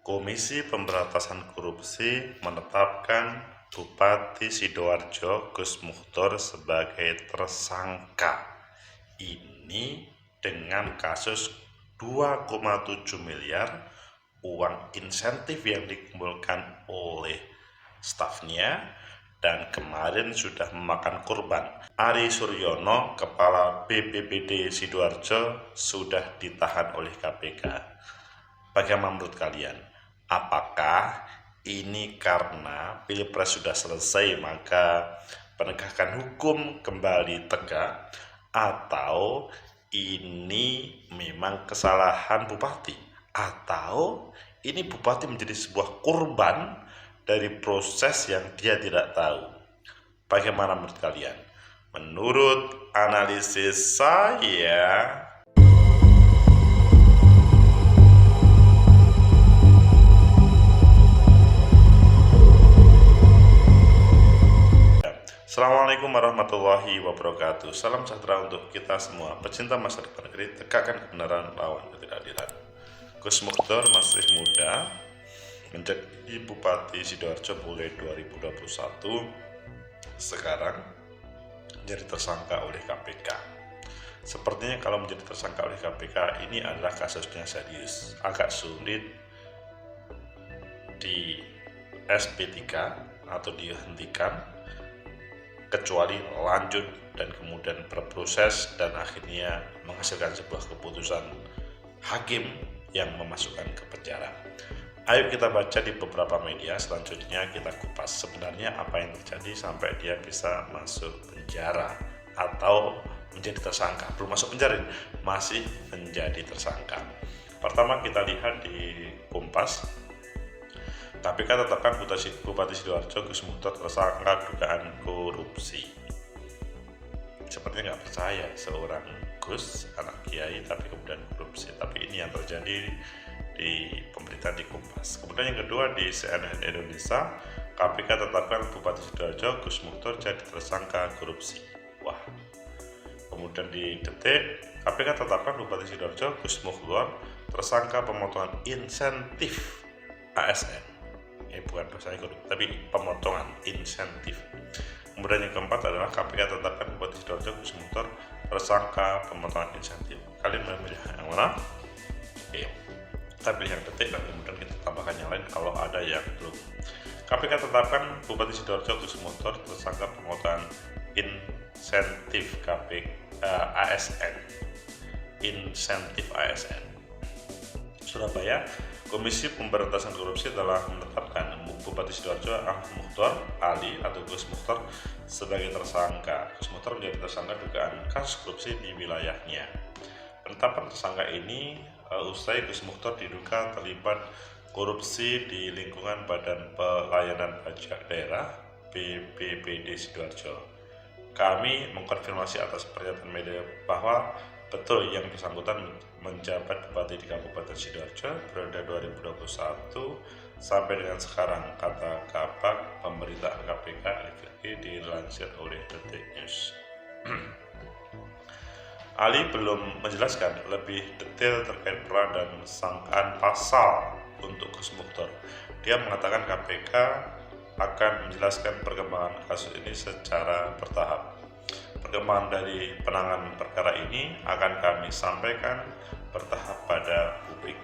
Komisi Pemberantasan Korupsi menetapkan Bupati Sidoarjo Gus Muhtar sebagai tersangka. Ini dengan kasus 2,7 miliar uang insentif yang dikumpulkan oleh stafnya, dan kemarin sudah memakan korban. Ari Suryono, Kepala BPBD Sidoarjo, sudah ditahan oleh KPK. Bagaimana menurut kalian? Apakah ini karena Pilpres sudah selesai maka penegakan hukum kembali tegak, atau ini memang kesalahan bupati, atau ini bupati menjadi sebuah korban dari proses yang dia tidak tahu? Bagaimana menurut kalian? Menurut analisis saya, Assalamualaikum warahmatullahi wabarakatuh. Salam sejahtera untuk kita semua. Pecinta masa depan negeri, tegakkan kebenaran, lawan ketidakadilan. Gus Muhtar masih muda, menjadi Bupati Sidoarjo mulai 2021. Sekarang menjadi tersangka oleh KPK. Sepertinya kalau menjadi tersangka oleh KPK, ini adalah kasusnya serius, agak sulit di SP3 atau dihentikan, kecuali lanjut dan kemudian berproses dan akhirnya menghasilkan sebuah keputusan hakim yang memasukkan ke penjara. Ayo kita baca di beberapa media, selanjutnya kita kupas sebenarnya apa yang terjadi sampai dia bisa masuk penjara atau menjadi tersangka. Belum masuk penjara, masih menjadi tersangka. Pertama kita lihat di Kompas. KPK tetapkan Bupati Sidoarjo Gus Muhtar tersangka dugaan korupsi. Sepertinya nggak percaya seorang Gus, anak kiai, tapi kemudian korupsi. Tapi ini yang terjadi di pemberitaan di Kompas. Kemudian yang kedua di CNN Indonesia, KPK tetapkan Bupati Sidoarjo Gus Muhtar jadi tersangka korupsi. Wah. Kemudian di Detik, KPK tetapkan Bupati Sidoarjo Gus Muhtar tersangka pemotongan insentif ASN. Bukan bahasa korupsi, tapi pemotongan insentif. Kemudian yang keempat adalah KPK tetapkan Bupati Sidoarjo Gus Muhtar tersangka pemotongan insentif. Kalian memilih yang mana? Oke, kita pilih yang Detik dan kemudian kita tambahkan yang lain kalau ada yang belum. KPK tetapkan Bupati Sidoarjo Gus Muhtar tersangka pemotongan insentif ASN. Insentif ASN. Surabaya, Komisi Pemberantasan Korupsi telah menetapkan Bupati Sidoarjo Muhtar Ali atau Gus Muhtar sebagai tersangka. Gus Muhtar menjadi tersangka dugaan kasus korupsi di wilayahnya. Penetapan tersangka ini usai Gus Muhtar diduga terlibat korupsi di lingkungan Badan Pelayanan Pajak Daerah BPBD Sidoarjo. Kami mengkonfirmasi atas pernyataan media bahwa betul yang bersangkutan menjabat Bupati di Kabupaten Sidoarjo periode 2021 sampai dengan sekarang, kata Kabag Pemberitaan KPK dilansir oleh Detik News. Ali belum menjelaskan lebih detail terkait peran dan sangkaan pasal untuk Gus Muhtar. Dia mengatakan KPK akan menjelaskan perkembangan kasus ini secara bertahap. Perkembangan dari penanganan perkara ini akan kami sampaikan bertahap pada publik.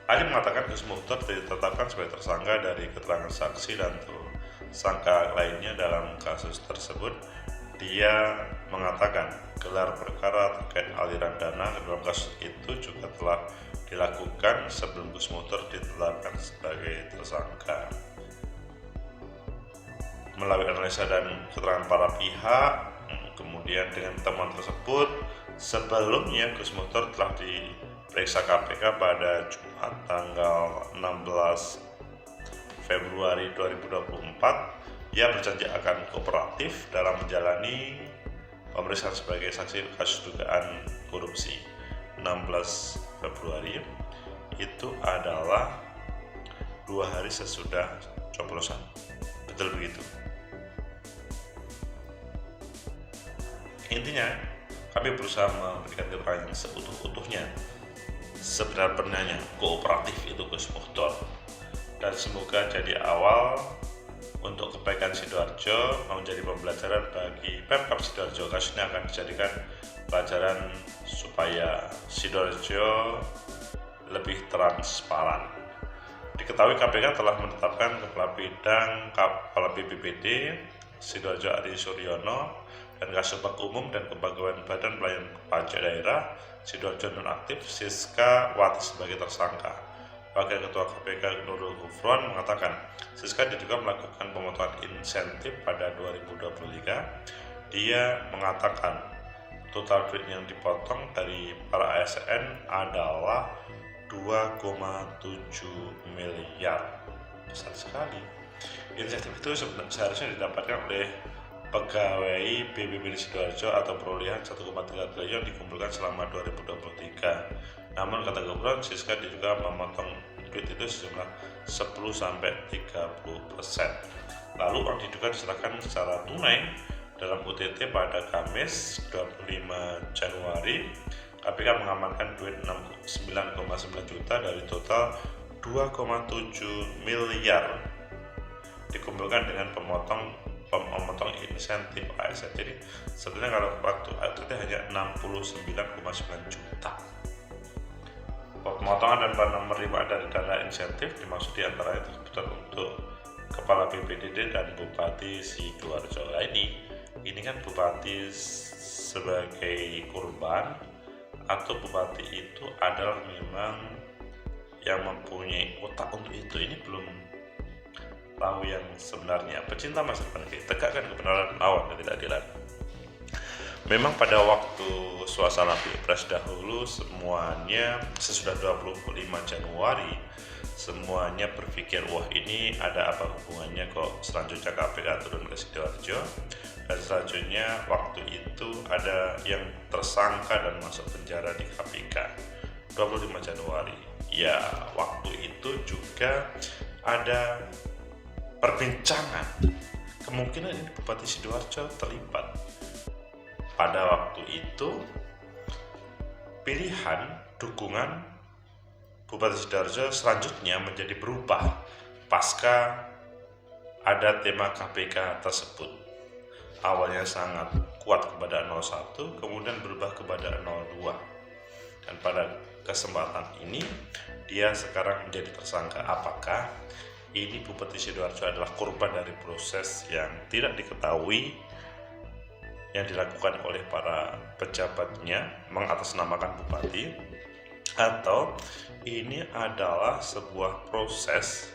Ali mengatakan Gus Muhtar ditetapkan sebagai tersangka dari keterangan saksi dan tersangka lainnya dalam kasus tersebut. Dia mengatakan gelar perkara terkait aliran dana dalam kasus itu juga telah dilakukan sebelum Gus Muhtar ditetapkan sebagai tersangka. Melalui analisa dan keterangan para pihak, kemudian dengan temuan tersebut, sebelumnya Gus Muhtar telah diperiksa KPK pada Jumat tanggal 16 Februari 2024. Ia berjanji akan kooperatif dalam menjalani pemeriksaan sebagai saksi kasus dugaan korupsi. 16 Februari itu adalah 2 hari sesudah coblosan. Betul begitu. Intinya, kami berusaha memberikan keterangan yang seutuh-utuhnya sebenar-benarnya kooperatif itu Gus Muhtar, dan semoga jadi awal untuk kebaikan Sidoarjo, menjadi pembelajaran bagi Pemkab Sidoarjo. Kasus ini akan dijadikan pelajaran supaya Sidoarjo lebih transparan. Diketahui KPK telah menetapkan Kepala BPBD Sidoarjo Adi Suryono dan Kasubag Umum dan Kepegawaian Badan Pelayanan Pajak Daerah Sidoarjo nonaktif Siska Wati sebagai tersangka. Wakil Ketua KPK Nurul Gufron mengatakan Siska diduga melakukan pemotongan insentif pada 2023. Dia mengatakan total duit yang dipotong dari para ASN adalah 2,7 miliar. Besar sekali. Insentif itu seharusnya didapatkan oleh pegawai BPBD Sidoarjo atau perolehan 1,3 triliun dikumpulkan selama 2023. Namun kata Gufron, Siska juga memotong duit itu sejumlah 10-30%. Lalu uang diduga diserahkan secara tunai dalam UTT pada Kamis 25 Januari. KPK mengamankan duit 9,9 juta dari total 2,7 miliar dikumpulkan dengan memotong insentif ASN. Jadi sebenarnya kalau waktu UTT hanya 69,9 juta. Pemotongan dan penerimaan dari dana insentif dimaksud diantaranya tersebut untuk Kepala BPBD dan Bupati Sidoarjo. Ini kan Bupati sebagai korban atau Bupati itu adalah memang yang mempunyai otak untuk itu. Ini belum tahu yang sebenarnya. Pecinta masa depan, tegakkan kebenaran, lawan ketidakadilan. Memang pada waktu suasana Pilpres dahulu semuanya sesudah 25 Januari semuanya berpikir wah ini ada apa hubungannya kok selanjutnya KPK turun ke Sidoarjo, dan selanjutnya waktu itu ada yang tersangka dan masuk penjara di KPK 25 Januari. Ya waktu itu juga ada perbincangan kemungkinan ini Bupati Sidoarjo terlibat. Pada waktu itu pilihan dukungan Bupati Sidoarjo selanjutnya menjadi berubah pasca ada tema KPK tersebut. Awalnya sangat kuat kepada 01, kemudian berubah kepada 02. Dan pada kesempatan ini dia sekarang menjadi tersangka. Apakah ini Bupati Sidoarjo adalah korban dari proses yang tidak diketahui yang dilakukan oleh para pejabatnya mengatasnamakan bupati, atau ini adalah sebuah proses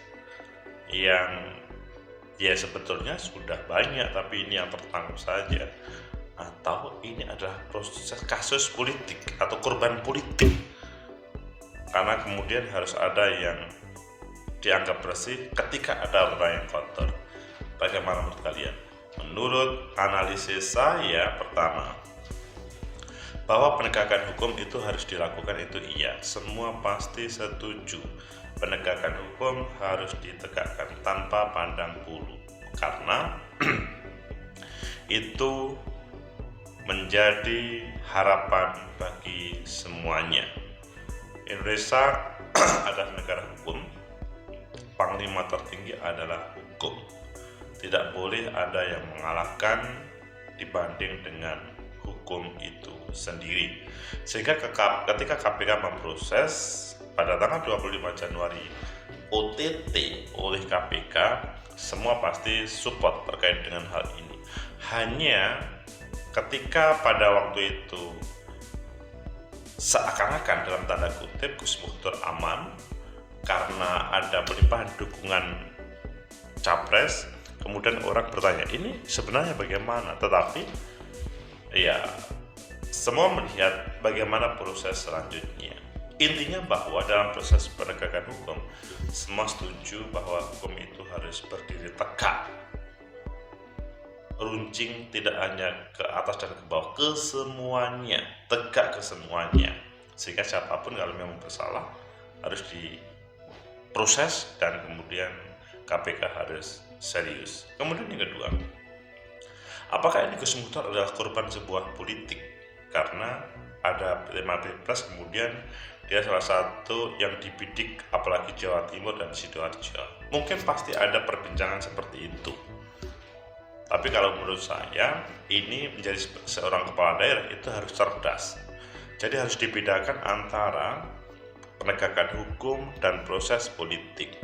yang ya sebetulnya sudah banyak tapi ini yang tertangkap saja, atau ini adalah proses kasus politik atau korban politik karena kemudian harus ada yang dianggap bersih ketika ada orang yang kotor. Bagaimana menurut kalian? Menurut analisis saya, pertama, bahwa penegakan hukum itu harus dilakukan itu iya, semua pasti setuju. Penegakan hukum harus ditegakkan tanpa pandang bulu, karena itu menjadi harapan bagi semuanya. Indonesia adalah negara hukum, panglima tertinggi adalah hukum. Tidak boleh ada yang mengalahkan dibanding dengan hukum itu sendiri. Sehingga ketika KPK memproses pada tanggal 25 Januari OTT oleh KPK, semua pasti support terkait dengan hal ini. Hanya ketika pada waktu itu seakan-akan dalam tanda kutip Gus Muhtar aman karena ada pelimpahan dukungan capres, kemudian orang bertanya ini sebenarnya bagaimana, tetapi ya semua melihat bagaimana proses selanjutnya. Intinya bahwa dalam proses penegakan hukum semua setuju bahwa hukum itu harus berdiri tegak, runcing, tidak hanya ke atas dan ke bawah, ke semuanya, tegak ke semuanya, sehingga siapapun kalau memang bersalah harus diproses dan kemudian KPK harus serius. Kemudian yang kedua, apakah ini Gus Muhtar adalah korban sebuah politik? Karena ada tema Pilpres kemudian dia salah satu yang dibidik, apalagi Jawa Timur dan Sidoarjo. Mungkin pasti ada perbincangan seperti itu. Tapi kalau menurut saya, ini menjadi seorang kepala daerah itu harus cerdas. Jadi harus dibedakan antara penegakan hukum dan proses politik.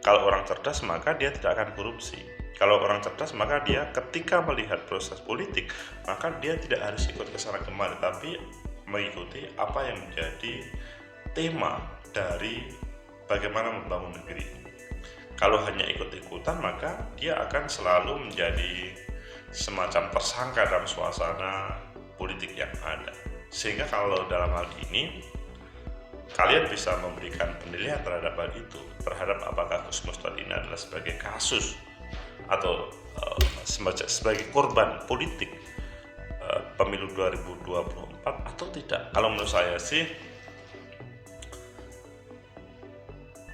Kalau orang cerdas maka dia tidak akan korupsi. Kalau orang cerdas maka dia ketika melihat proses politik, maka dia tidak harus ikut ke sana kemari, tapi mengikuti apa yang menjadi tema dari bagaimana membangun negeri. Kalau hanya ikut-ikutan maka dia akan selalu menjadi semacam tersangka dalam suasana politik yang ada. Sehingga kalau dalam hal ini kalian bisa memberikan penilaian terhadap hal itu, terhadap apakah Gus Mustor ini adalah sebagai kasus atau sebagai korban politik pemilu 2024 atau tidak. Kalau menurut saya sih,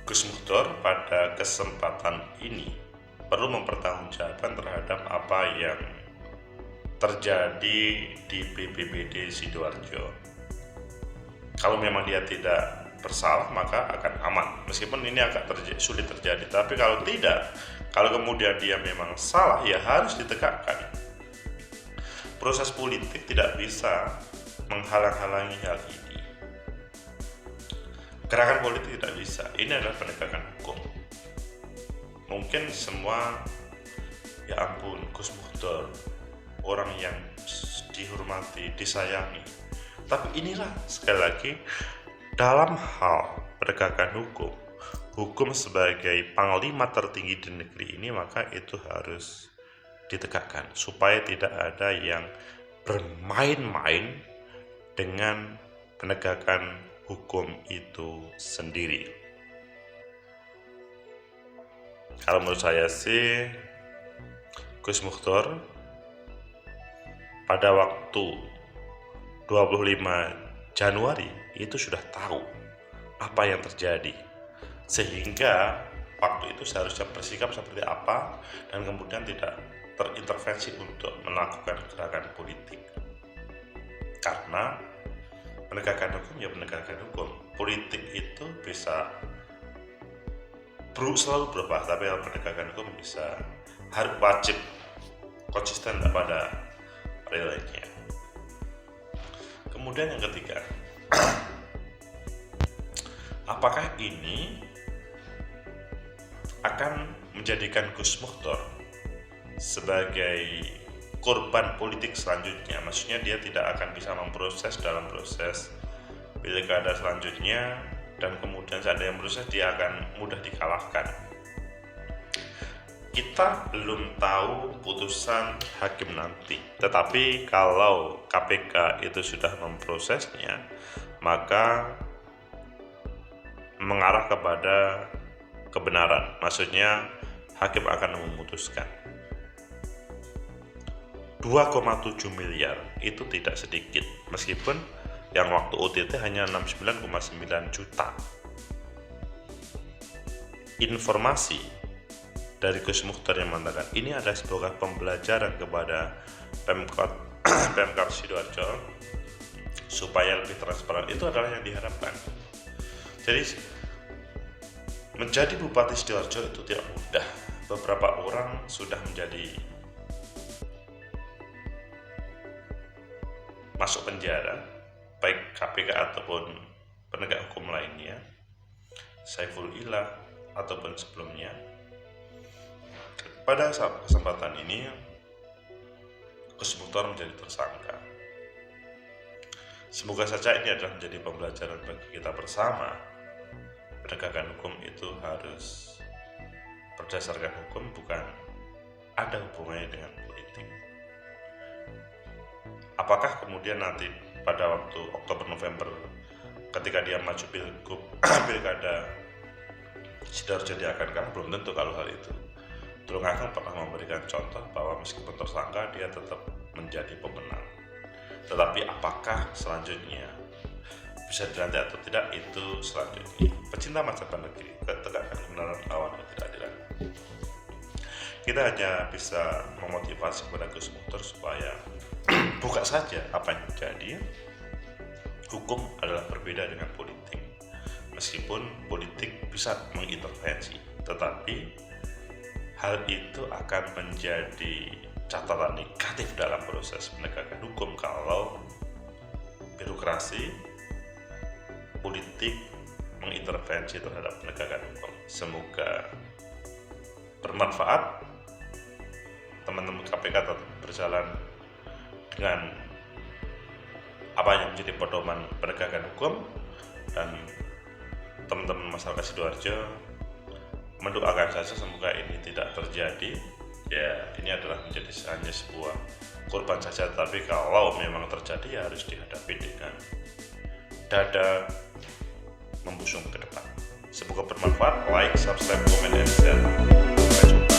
Gus Mustor pada kesempatan ini perlu mempertanggungjawabkan terhadap apa yang terjadi di BPBD Sidoarjo. Kalau memang dia tidak bersalah maka akan aman, meskipun ini agak sulit terjadi. Tapi kalau tidak, kalau kemudian dia memang salah, ya harus ditegakkan. Proses politik tidak bisa menghalang-halangi hal ini. Gerakan politik tidak bisa. Ini adalah penegakan hukum. Mungkin semua, ya ampun, Gus Mustor orang yang dihormati, disayangi. Tapi inilah sekali lagi, dalam hal penegakan hukum, hukum sebagai panglima tertinggi di negeri ini, maka itu harus ditegakkan supaya tidak ada yang bermain-main dengan penegakan hukum itu sendiri. Kalau menurut saya sih, Gus Mustor pada waktu 25 Januari itu sudah tahu apa yang terjadi, sehingga waktu itu seharusnya bersikap seperti apa dan kemudian tidak terintervensi untuk melakukan gerakan politik. Karena penegakan hukum ya penegakan hukum. Politik itu bisa selalu berubah, tapi kalau penegakan hukum bisa harus wajib konsisten pada realnya. Kemudian yang ketiga, apakah ini akan menjadikan Gus Mustor sebagai korban politik selanjutnya? Maksudnya dia tidak akan bisa memproses dalam proses pilkada selanjutnya, dan kemudian seandainya proses dia akan mudah dikalahkan. Kita belum tahu putusan hakim nanti, tetapi kalau KPK itu sudah memprosesnya, maka mengarah kepada kebenaran. Maksudnya hakim akan memutuskan. 2,7 miliar itu tidak sedikit, meskipun yang waktu OTT hanya 69,9 juta. Informasi dari Gus Mustor yang mengatakan ini adalah sebuah pembelajaran kepada Pemkab Sidoarjo supaya lebih transparan, itu adalah yang diharapkan. Jadi menjadi Bupati Sidoarjo itu tidak mudah. Beberapa orang sudah menjadi masuk penjara, baik KPK ataupun penegak hukum lainnya, Saiful Ilah ataupun sebelumnya. Pada kesempatan ini Gus Mustor menjadi tersangka. Semoga saja ini adalah menjadi pembelajaran bagi kita bersama. Penegakan hukum itu harus berdasarkan hukum, bukan ada hubungannya dengan politik. Apakah kemudian nanti pada waktu Oktober-November ketika dia maju pilkada Sidoarjo dia akan kalah? Belum tentu kalau hal itu. Tulungagung pernah memberikan contoh bahwa meskipun tersangka dia tetap menjadi pemenang. Tetapi apakah selanjutnya bisa dilantik atau tidak, itu selanjutnya. Pecinta masa negeri, ketegakkan kebenaran lawan ketidakadilan. Kita hanya bisa memotivasi kepada Gus Mustor supaya buka saja apa yang terjadi. Hukum adalah berbeda dengan politik. meskipun politik bisa mengintervensi, tetapi hal itu akan menjadi catatan negatif dalam proses penegakan hukum kalau birokrasi politik mengintervensi terhadap penegakan hukum. Semoga bermanfaat, teman-teman KPK tetap berjalan dengan apa yang menjadi pedoman penegakan hukum, dan teman-teman masyarakat Sidoarjo mendoakan saja semoga ini tidak terjadi. Ya, ini adalah menjadi hanya sebuah korban saja, tapi kalau memang terjadi ya harus dihadapi dengan dada membusung ke depan. Semoga bermanfaat. Like, subscribe, comment, and share. Sampai jumpa.